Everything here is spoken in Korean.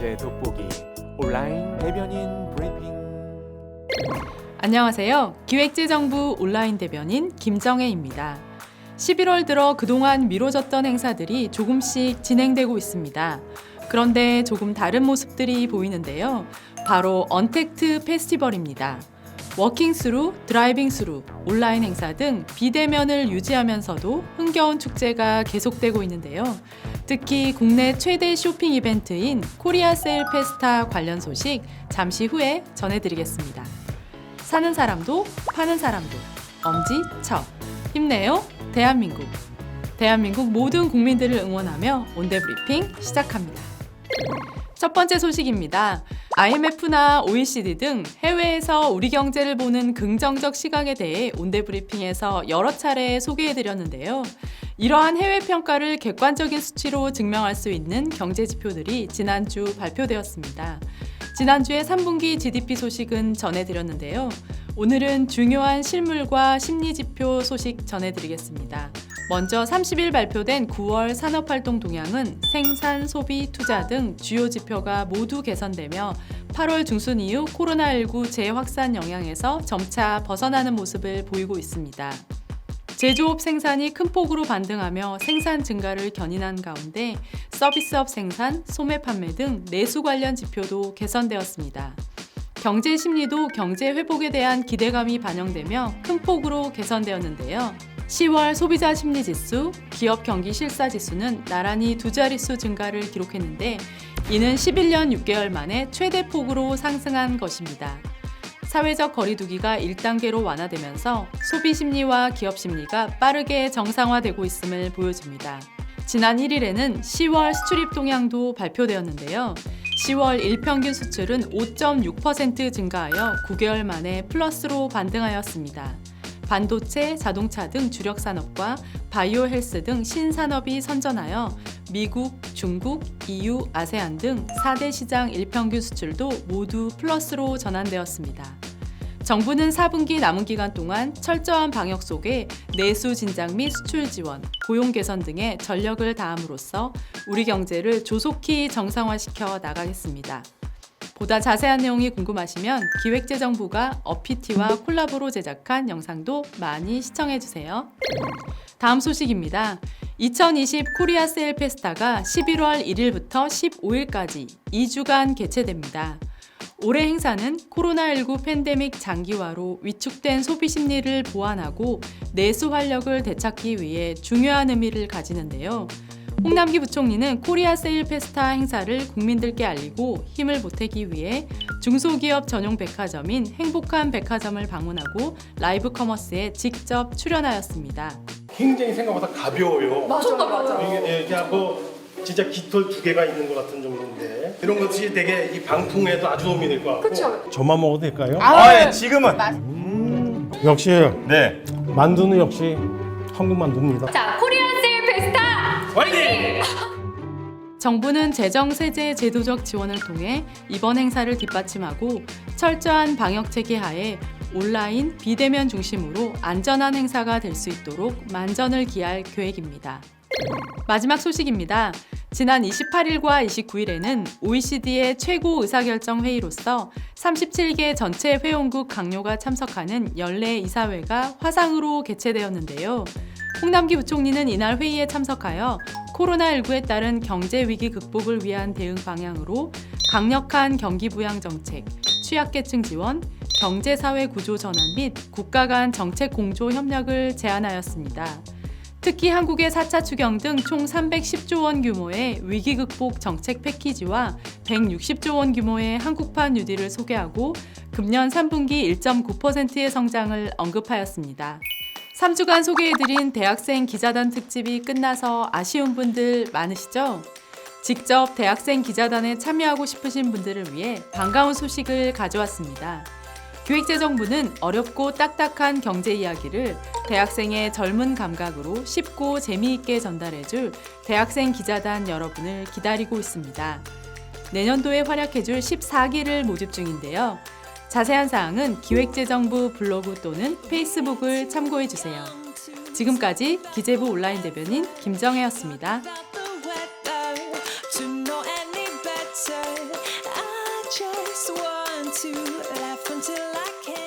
경제 돋보기 온라인 대변인 브리핑. 안녕하세요. 기획재정부 온라인 대변인 김정혜입니다. 11월 들어 그동안 미뤄졌던 행사들이 조금씩 진행되고 있습니다. 그런데 조금 다른 모습들이 보이는데요. 바로 언택트 페스티벌입니다. 워킹 스루, 드라이빙 스루, 온라인 행사 등 비대면을 유지하면서도 흥겨운 축제가 계속되고 있는데요. 특히 국내 최대 쇼핑 이벤트인 코리아 세일 페스타 관련 소식 잠시 후에 전해드리겠습니다. 사는 사람도 파는 사람도 엄지척 힘내요 대한민국. 대한민국 모든 국민들을 응원하며 온대브리핑 시작합니다. 첫 번째 소식입니다. IMF나 OECD 등 해외에서 우리 경제를 보는 긍정적 시각에 대해 온대브리핑에서 여러 차례 소개해드렸는데요. 이러한 해외 평가를 객관적인 수치로 증명할 수 있는 경제 지표들이 지난주 발표되었습니다. 지난주에 3분기 GDP 소식은 전해드렸는데요. 오늘은 중요한 실물과 심리지표 소식 전해드리겠습니다. 먼저 30일 발표된 9월 산업활동 동향은 생산, 소비, 투자 등 주요 지표가 모두 개선되며 8월 중순 이후 코로나19 재확산 영향에서 점차 벗어나는 모습을 보이고 있습니다. 제조업 생산이 큰 폭으로 반등하며 생산 증가를 견인한 가운데 서비스업 생산, 소매 판매 등 내수 관련 지표도 개선되었습니다. 경제 심리도 경제 회복에 대한 기대감이 반영되며 큰 폭으로 개선되었는데요. 10월 소비자 심리지수, 기업 경기 실사지수는 나란히 두 자릿수 증가를 기록했는데 이는 11년 6개월 만에 최대 폭으로 상승한 것입니다. 사회적 거리두기가 1단계로 완화되면서 소비 심리와 기업 심리가 빠르게 정상화되고 있음을 보여줍니다. 지난 1일에는 10월 수출입 동향도 발표되었는데요. 10월 일평균 수출은 5.6% 증가하여 9개월 만에 플러스로 반등하였습니다. 반도체, 자동차 등 주력 산업과 바이오 헬스 등 신산업이 선전하여 미국, 중국, EU, 아세안 등 4대 시장 일평균 수출도 모두 플러스로 전환되었습니다. 정부는 4분기 남은 기간 동안 철저한 방역 속에 내수 진작 및 수출 지원, 고용 개선 등에 전력을 다함으로써 우리 경제를 조속히 정상화시켜 나가겠습니다. 보다 자세한 내용이 궁금하시면 기획재정부가 어피티와 콜라보로 제작한 영상도 많이 시청해주세요. 다음 소식입니다. 2020 코리아 세일 페스타가 11월 1일부터 15일까지 2주간 개최됩니다. 올해 행사는 코로나19 팬데믹 장기화로 위축된 소비 심리를 보완하고 내수 활력을 되찾기 위해 중요한 의미를 가지는데요. 홍남기 부총리는 코리아 세일 페스타 행사를 국민들께 알리고 힘을 보태기 위해 중소기업 전용 백화점인 행복한 백화점을 방문하고 라이브 커머스에 직접 출연하였습니다. 굉장히 생각보다 가벼워요. 맞아. 이게 그냥 뭐 진짜 깃털 두 개가 있는 것 같은 정도인데 이런 것이 되게 이 방풍에도 아주 도움이 될 것 같고. 그쵸. 저만 먹어도 될까요? 예, 지금은. 역시 네. 만두는 역시 한국 만두입니다. 자, 코리아 세일 페스타 화이팅! 정부는 재정 세제 제도적 지원을 통해 이번 행사를 뒷받침하고 철저한 방역 체계 하에 온라인, 비대면 중심으로 안전한 행사가 될 수 있도록 만전을 기할 계획입니다. 마지막 소식입니다. 지난 28일과 29일에는 OECD의 최고 의사결정 회의로서 37개 전체 회원국 강요가 참석하는 연례 이사회가 화상으로 개최되었는데요. 홍남기 부총리는 이날 회의에 참석하여 코로나19에 따른 경제 위기 극복을 위한 대응 방향으로 강력한 경기 부양 정책, 취약계층 지원, 경제사회 구조 전환 및 국가 간 정책 공조 협력을 제안하였습니다. 특히 한국의 4차 추경 등 총 310조 원 규모의 위기 극복 정책 패키지와 160조 원 규모의 한국판 뉴딜을 소개하고 금년 3분기 1.9%의 성장을 언급하였습니다. 3주간 소개해드린 대학생 기자단 특집이 끝나서 아쉬운 분들 많으시죠? 직접 대학생 기자단에 참여하고 싶으신 분들을 위해 반가운 소식을 가져왔습니다. 기획재정부는 어렵고 딱딱한 경제 이야기를 대학생의 젊은 감각으로 쉽고 재미있게 전달해줄 대학생 기자단 여러분을 기다리고 있습니다. 내년도에 활약해줄 14기를 모집 중인데요. 자세한 사항은 기획재정부 블로그 또는 페이스북을 참고해주세요. 지금까지 기재부 온라인 대변인 김정혜였습니다. To know any better. just want to laugh until I can't.